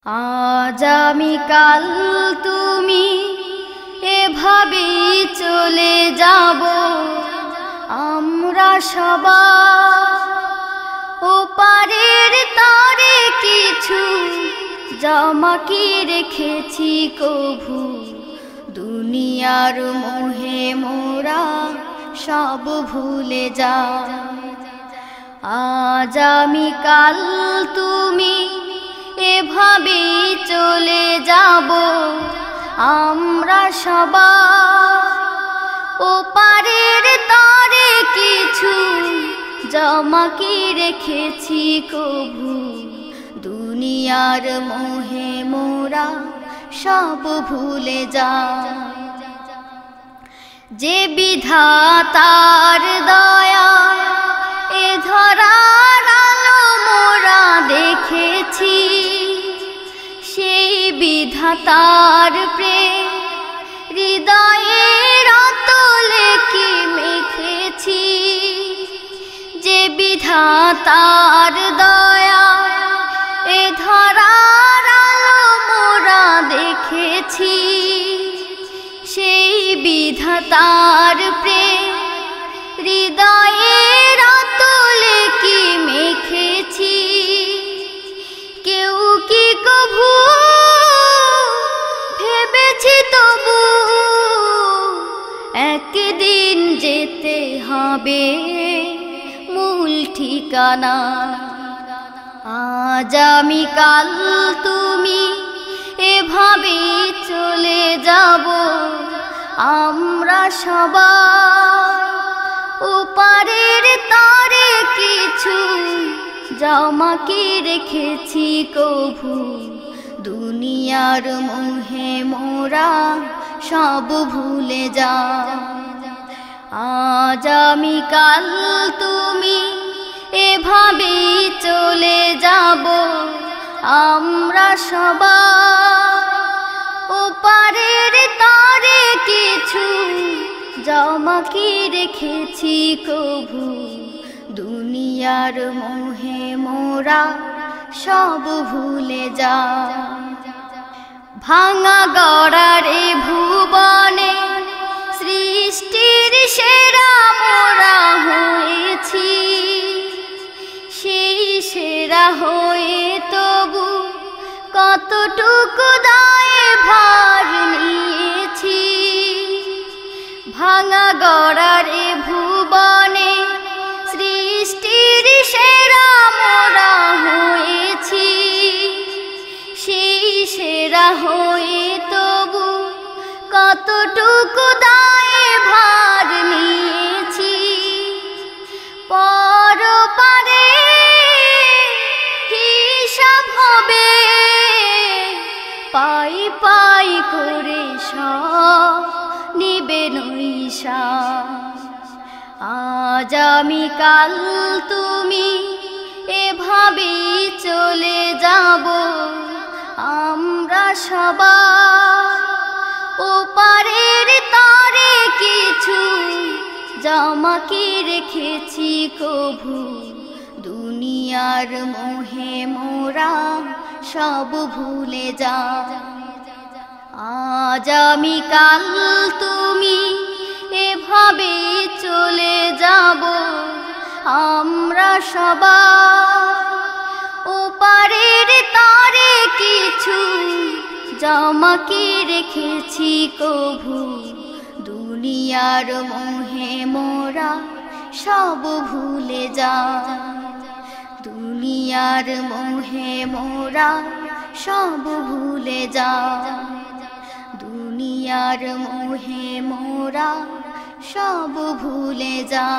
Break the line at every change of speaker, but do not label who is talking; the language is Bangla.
আজ আমি কাল তুমি এভাবেই চলে যাব, আমরা সবাই ওপারের তরে কিছু জমা কি রেখেছি কভু, দুনিয়ার মোহে মোরা সব ভুলে যা। আজ আমি কাল তুমি এভাবেই চলে যাব, আমরা সবাই ওপারের তরে কিছু জমা কি রেখেছি কভু, দুনিয়ার মোহে মোরা সব ভুলে যা। যে বিধাতার দয়া এ ধরার আলো মোরা দেখেছি, সেই বিধাতার প্রেম হৃদয়ের অতলে কি মেখেছি। যে বিধাতার দয়া এ ধরার আলো মোরা দেখেছি, সেই বিধাতার প্রেম হৃদয়ের অতলে কি মেখেছি। কেউ কি কভু ভেবেছি তবু একদিন যেতে হবে মূল ঠিকানা। আজ আমি কাল তুমি এভাবেই চলে যাব, আমরা সবাই ওপারের তরে কিছু জমা কি রেখেছি কভু, দুনিয়ার মোহে মোরা সব ভুলে যা। আজ আমি কাল তুমি এভাবেই চলে যাব, আমরা সবাই ওপারের তরে কিছু জমা কি রেখেছি কভু, দুনিয়ার মোহে মোরা সব ভুলে যা। ভাঙা গড়ার এ ভুবনে সৃষ্টির সেরা মোরা হয়েছি, সেই সেরা হয়ে তবু কতটুকু দায়ে ভার নিয়েছি। ভাঙা গড়ার এ ভুবনে সৃষ্টির সেরা মোরা হয়েছি, সেই সেরা হয়ে তবু কতটুকু দায়ে ভার নিয়েছি। পরপারে হিসাব হবে পাই পাই করে সব নিবে নৈশা। আজ আমি কাল তুমি এভাবেই চলে যাব, আমরা সবাই ওপারের তরে কিছু জমা কি রেখেছি কভু, দুনিয়ার মোহে মোরা সব ভুলে যা। আজ আমি কাল তুমি এভাবেই চলে যাব, আমরা সবাই ওপারের তরে কিছু জমা কি রেখেছি কভু, দুনিয়ার মোহে মোরা সব ভুলে যা। দুনিয়ার মোহে মোরা সব ভুলে যা, দুনিয়ার মোহে মোরা সব ভুলে যা।